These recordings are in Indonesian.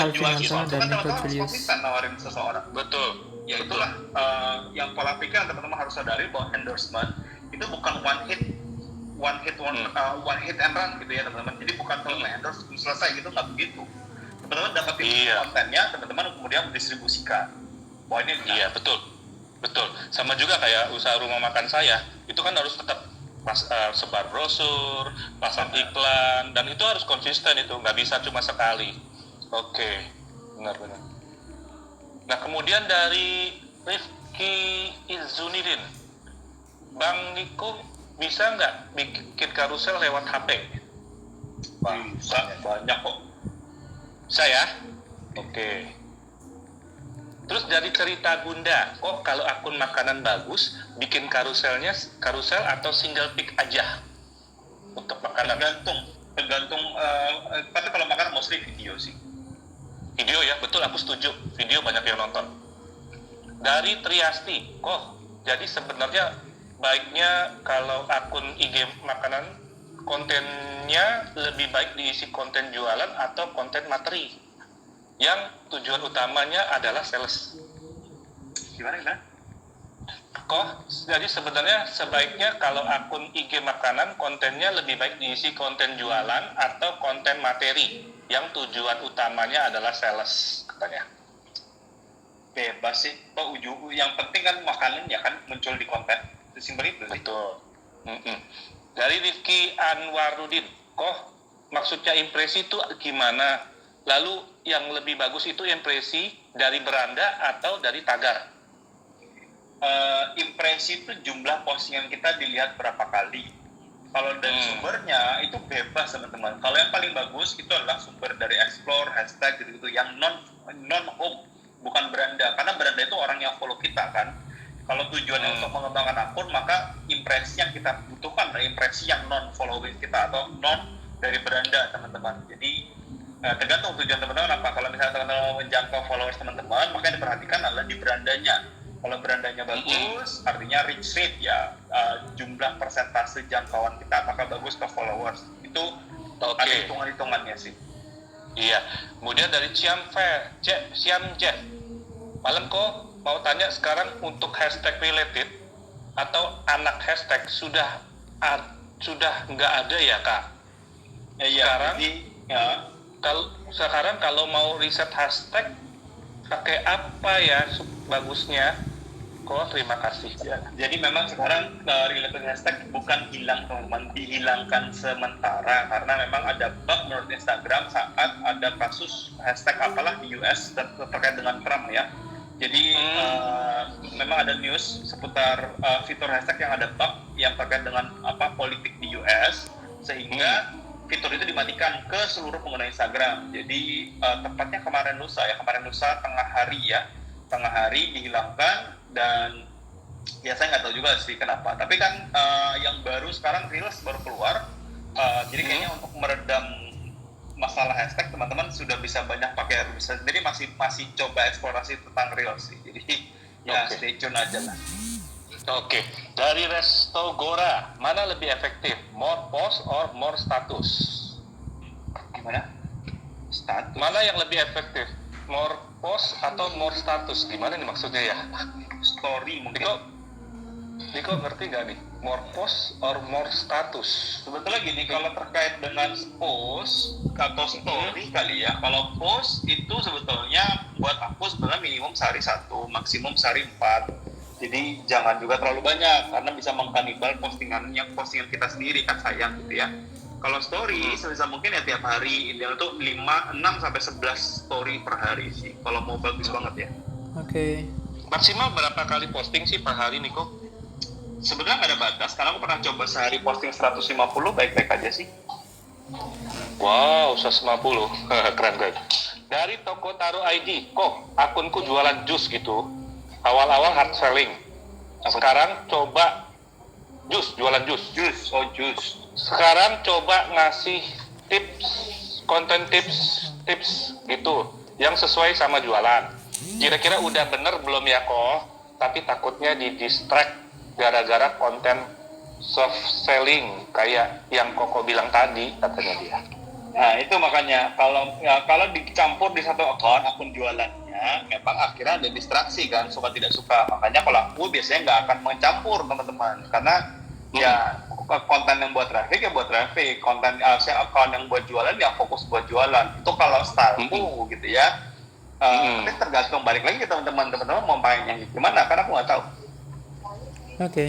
Calvin menjual Anthony sesuatu dan kan Nico teman-teman harus Julius. konsisten nawarin seseorang. Betul. Ya itulah yang pola pikir yang teman-teman harus sadari bahwa endorsement itu bukan one hit and run gitu ya teman-teman. Jadi bukan kalau endorse selesai gitu, nggak begitu. Teman-teman dapetin kontennya, teman-teman kemudian mendistribusikan. Wah ini benar. Iya betul. Sama juga kayak usaha rumah makan saya, itu kan harus tetap sebar brosur, pasang iklan, dan itu harus konsisten, itu nggak bisa cuma sekali. Oke, benar. Nah kemudian dari Rifki Izunidin, Bang Niko bisa nggak bikin karusel lewat HP? Bisa, banyak kok. Bisa ya? Oke. Terus dari cerita Bunda, kok kalau akun makanan bagus, bikin karusel atau single pic aja untuk makanan? Tergantung. Tapi kalau makanan mostly video sih. Video ya, betul, aku setuju. Video banyak yang nonton. Dari Triasti, kok jadi sebenarnya baiknya kalau akun IG makanan kontennya lebih baik diisi konten jualan atau konten materi yang tujuan utamanya adalah sales. Gimana? Kok jadi sebenarnya sebaiknya kalau akun IG makanan kontennya lebih baik diisi konten jualan atau konten materi yang tujuan utamanya adalah sales, katanya. Bebas sih. Yang penting kan makanan ya kan muncul di konten. Simpel itu. Betul. Dari Rifki Anwarudin, kok maksudnya impresi itu gimana? Lalu yang lebih bagus itu impresi dari beranda atau dari tagar? Impresi itu jumlah postingan kita dilihat berapa kali. Kalau dari sumbernya itu bebas teman-teman. Kalau yang paling bagus itu adalah sumber dari explore, hashtag gitu-gitu yang non home, bukan beranda. Karena beranda itu orang yang follow kita kan. Kalau tujuannya untuk mengembangkan akun, maka impresi yang kita butuhkan adalah impresi yang non following kita atau non dari beranda teman-teman. Jadi tergantung tujuan teman-teman apa. Kalau misalnya teman-teman mau menjangkau followers teman-teman, maka yang diperhatikan adalah di berandanya. Kalau berandanya bagus, artinya reach rate ya, jumlah persentase jangkauan kita apakah bagus ke followers. Itu ada hitungan-hitungannya sih. Iya. Kemudian dari Siam Jeff, malam kok mau tanya sekarang untuk hashtag related atau anak hashtag sudah nggak ada ya Kak? Sekarang kalau mau riset hashtag pakai apa ya bagusnya? Kok terima kasih. Ya, jadi memang sekarang related hashtag bukan hilang teman-teman, dihilangkan sementara karena memang ada bug menurut Instagram saat ada kasus hashtag apalah di US terkait dengan Trump ya. Jadi memang ada news seputar fitur hashtag yang ada bug yang terkait dengan politik di US sehingga fitur itu dimatikan ke seluruh pengguna Instagram. Jadi tepatnya kemarin lusa tengah hari dihilangkan dan ya saya nggak tahu juga sih kenapa. Tapi kan yang baru sekarang Reels baru keluar, jadi kayaknya untuk meredam masalah hashtag teman-teman sudah bisa banyak pakai Reels. Jadi masih coba eksplorasi tentang Reels sih. Jadi ya stay tune aja lah. Oke. Dari Resto Gora, mana lebih efektif? More post or more status? Gimana? Status? Mana yang lebih efektif? More post atau more status? Gimana nih maksudnya ya? Story mungkin. Niko ngerti nggak nih? More post or more status? Sebetulnya gini, kalau terkait dengan post atau story kali ya. Kalau post itu sebetulnya buat aku sebenarnya minimum sehari 1, maksimum sehari 4. Jadi jangan juga terlalu banyak karena bisa mengkanibal postingan kita sendiri kan sayang gitu ya. Kalau story sebisa mungkin ya tiap hari, ideal tuh 6 sampai 11 story per hari sih. Kalau mau bagus banget ya. Oke. Maksimal berapa kali posting sih per hari Niko? Sebenarnya nggak ada batas, karena aku pernah coba sehari posting 150, baik-baik aja sih. Wow, 150. Keren. Dari toko Taro ID, kok akunku jualan jus gitu. Awal-awal hard selling. Sekarang coba jualan jus. Jus. Sekarang coba ngasih konten tips gitu yang sesuai sama jualan. Kira-kira udah bener belum ya kok? Tapi takutnya di distract gara-gara konten soft selling kayak yang Koko bilang tadi, katanya dia. Nah, itu makanya kalau dicampur di satu akun jualannya, memang akhirnya ada distraksi kan, suka tidak suka. Makanya kalau aku biasanya nggak akan mencampur teman-teman, karena ya konten yang buat traffic ya buat traffic, konten akun yang buat jualan ya fokus buat jualan. Itu kalau styleku gitu ya. Tapi tergantung balik lagi ke teman-teman mau pengen yang gimana, karena aku nggak tahu.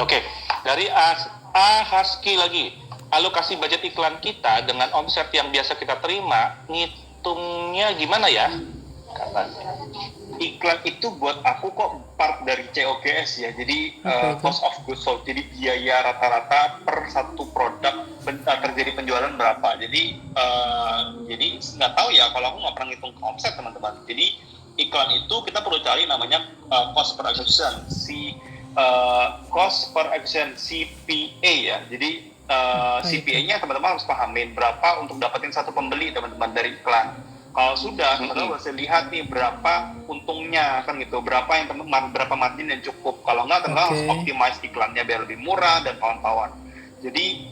Oke. Dari A Husky lagi. Alokasi budget iklan kita dengan omset yang biasa kita terima, ngitungnya gimana ya? Katanya. Iklan itu buat aku kok part dari COGS ya, jadi cost of goods sold, jadi biaya rata-rata per satu produk terjadi penjualan berapa. Jadi nggak tahu ya, kalau aku nggak pernah ngitung omset teman-teman. Jadi iklan itu kita perlu cari namanya cost per acquisition, cost per acquisition CPA ya. Jadi CPA-nya teman-teman harus pahamin berapa untuk dapetin satu pembeli teman-teman dari iklan. Kalau sudah, teman-teman bisa lihat nih berapa untungnya kan gitu, berapa margin yang cukup. Kalau nggak, teman-teman harus optimize iklannya biar lebih murah dan kawan-kawan. Jadi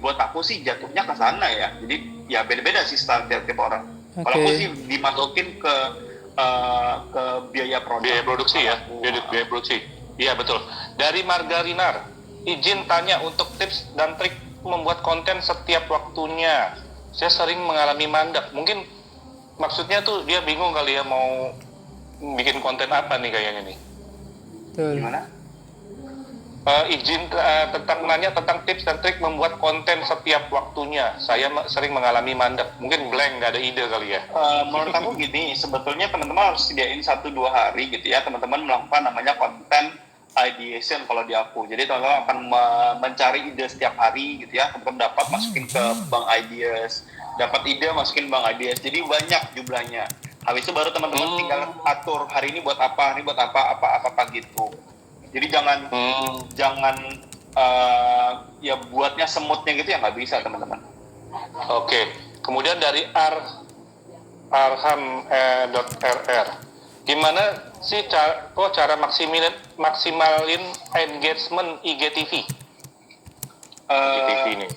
buat aku sih jatuhnya ke sana ya. Jadi ya beda-beda sih style tiap orang. Kalau aku sih dimasukin ke biaya produk. Biaya produksi ya, biaya produksi. Iya betul. Dari Margarinar, izin tanya untuk tips dan trik membuat konten setiap waktunya. Saya sering mengalami mandek. Mungkin maksudnya tuh dia bingung kali ya mau bikin konten apa nih kayaknya nih. Gimana? Izin nanya tentang tips dan trik membuat konten setiap waktunya. Saya sering mengalami mandek. Mungkin blank, nggak ada ide kali ya. Menurut aku gini, sebetulnya teman-teman harus sediain 1-2 hari gitu ya. Teman-teman melakukan namanya konten ideation kalau di aku. Jadi teman-teman akan mencari ide setiap hari gitu ya. Teman-teman dapat masukin ke bank ideas, dapat ide masukin bank ideas. Jadi banyak jumlahnya. Habis itu baru teman-teman tinggal atur hari ini buat apa gitu. Jadi jangan ya buatnya semutnya gitu ya, nggak bisa teman-teman. Oke. Kemudian dari arham.rr. Gimana sih cara maksimalin engagement IGTV?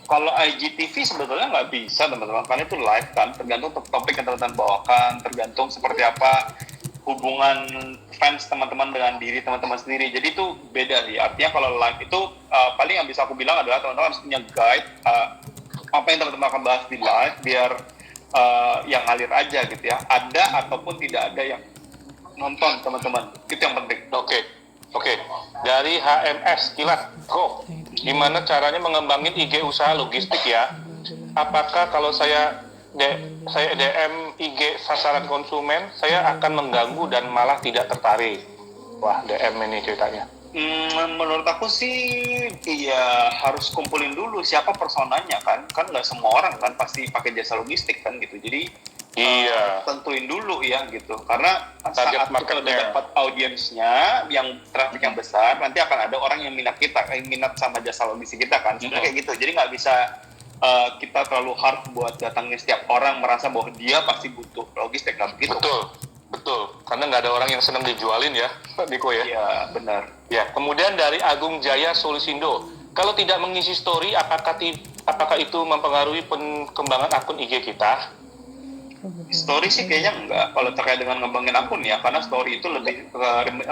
Kalau IGTV sebetulnya nggak bisa teman-teman, karena itu live kan, tergantung topik yang teman-teman bawakan, tergantung seperti apa hubungan fans teman-teman dengan diri teman-teman sendiri. Jadi itu beda sih. Artinya kalau live itu paling yang bisa aku bilang adalah teman-teman harus punya guide apa yang teman-teman akan bahas di live, biar yang ngalir aja gitu ya. Ada ataupun tidak ada yang nonton teman-teman, itu yang penting. Oke. Dari HMS Kilat Go, gimana caranya mengembangin IG usaha logistik ya? Apakah kalau saya DM IG sasaran konsumen, saya akan mengganggu dan malah tidak tertarik? Wah, DM ini ceritanya. Menurut aku sih ya harus kumpulin dulu siapa personanya kan nggak semua orang kan pasti pakai jasa logistik kan gitu. Jadi tentuin dulu ya gitu, karena saat kita udah dapat audiensnya yang traffic yang besar, nanti akan ada orang yang minat sama jasa logistik kita kan, sebenarnya kayak gitu. Jadi nggak bisa kita terlalu hard buat datangin setiap orang merasa bahwa dia pasti butuh logistik, nggak begitu. Betul, karena nggak ada orang yang senang dijualin ya, Diko ya. Iya benar. Ya, kemudian dari Agung Jaya Solisindo, kalau tidak mengisi story, apakah itu mempengaruhi perkembangan akun IG kita? Story sih kayaknya enggak kalau terkait dengan ngembangin akun ya, karena story itu lebih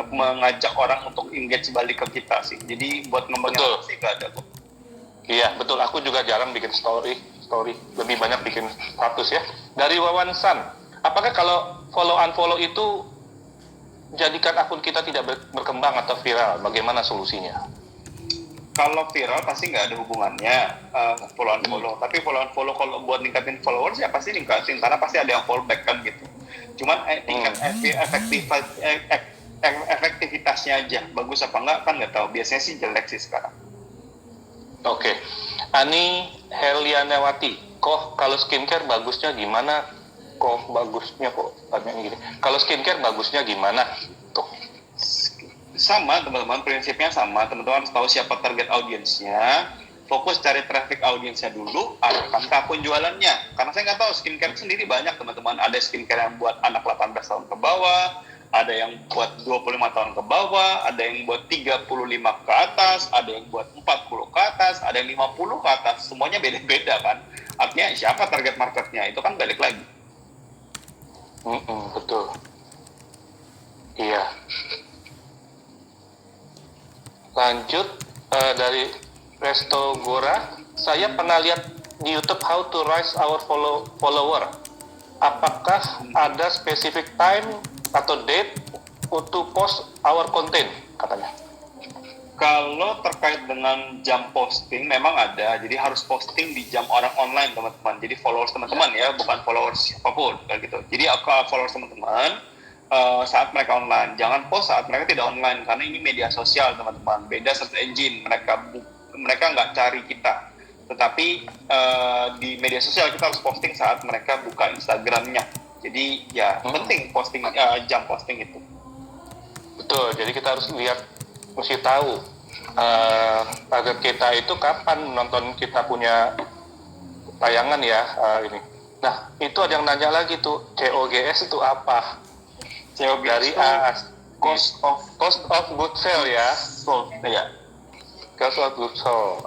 mengajak orang untuk engage balik ke kita sih. Jadi buat ngembangin akun sih enggak ada kok. Iya betul, aku juga jarang bikin story, lebih banyak bikin status ya. Dari Wawan San, apakah kalau follow itu jadikan akun kita tidak berkembang atau viral? Bagaimana solusinya? Kalau viral pasti nggak ada hubungannya follow. Tapi follow kalau buat ningkatin followers ya pasti ningkatin, karena pasti ada yang follow back kan gitu. Cuman tingkat efektivitasnya aja bagus apa enggak kan nggak tahu. Biasanya sih jelek sih sekarang. Oke. Ani Helianawati, kalau skincare bagusnya gimana? Tanya gini. Kalau skincare bagusnya gimana? Tuh. Sama teman-teman, prinsipnya sama. Teman-teman harus tahu siapa target audiensnya, fokus cari traffic audiensnya dulu, arahkan ke akun jualannya. Karena saya nggak tahu, skincare sendiri banyak teman-teman. Ada skincare yang buat anak 18 tahun ke bawah, ada yang buat 25 tahun ke bawah, ada yang buat 35 ke atas, ada yang buat 40 ke atas, ada yang 50 ke atas. Semuanya beda-beda kan. Artinya siapa target marketnya, itu kan balik lagi. Betul. Iya. Lanjut dari Resto Gora, saya pernah lihat di YouTube how to rise our follower. Apakah ada specific time atau date untuk post our content katanya? Kalau terkait dengan jam posting memang ada, jadi harus posting di jam orang online teman-teman. Jadi followers teman-teman ya, bukan followers siapapun kayak gitu. Jadi followers teman-teman saat mereka online, jangan post saat mereka tidak online karena ini media sosial teman-teman. Beda search engine, mereka nggak cari kita, tetapi di media sosial kita harus posting saat mereka buka Instagramnya. Jadi ya penting posting jam posting itu. Betul, jadi kita harus lihat, mesti tahu target kita itu kapan nonton kita punya tayangan ya ini. Nah, itu ada yang nanya lagi tuh, COGS itu apa? COGS Dari cost of good sale ya. sold ya. Cost of good sale.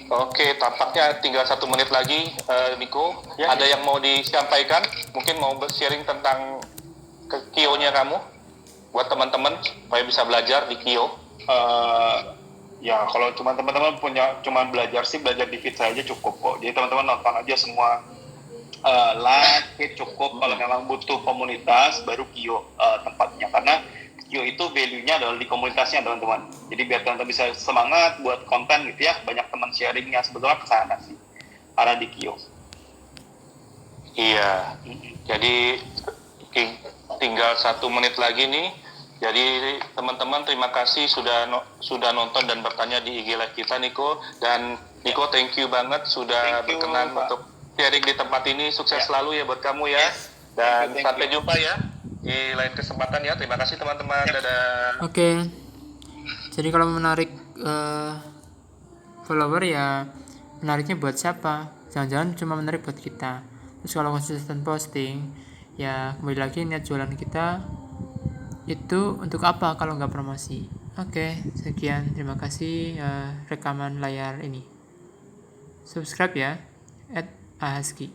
Oke, tampaknya tinggal 1 menit lagi, Niko. Ya, ada yang mau disampaikan? Mungkin mau sharing tentang KIO-nya kamu? Buat teman-teman supaya bisa belajar di KIO. Ya kalau teman-teman cuma belajar di feed saya aja cukup kok. Jadi teman-teman nonton aja semua like cukup. Kalau memang butuh komunitas baru KIO tempatnya, karena KIO itu value-nya adalah di komunitasnya teman-teman. Jadi biar teman-teman bisa semangat buat konten gitu ya, banyak teman sharingnya, sebetulnya ke sana sih arah di KIO. Iya. Jadi tinggal 1 menit lagi nih. Jadi teman-teman terima kasih sudah nonton dan bertanya di IG Live kita, Niko. Dan Niko, thank you banget sudah berkenan untuk sharing di tempat ini. Sukses selalu ya buat kamu ya. Dan sampai jumpa ya di lain kesempatan ya. Terima kasih teman-teman. Dadah. Oke. Jadi kalau menarik follower ya, menariknya buat siapa? Jangan-jangan cuma menarik buat kita. Terus kalau konsisten posting, ya kembali lagi niat jualan kita itu untuk apa kalau nggak promosi. Oke, sekian, terima kasih rekaman layar ini. Subscribe ya @ahaski.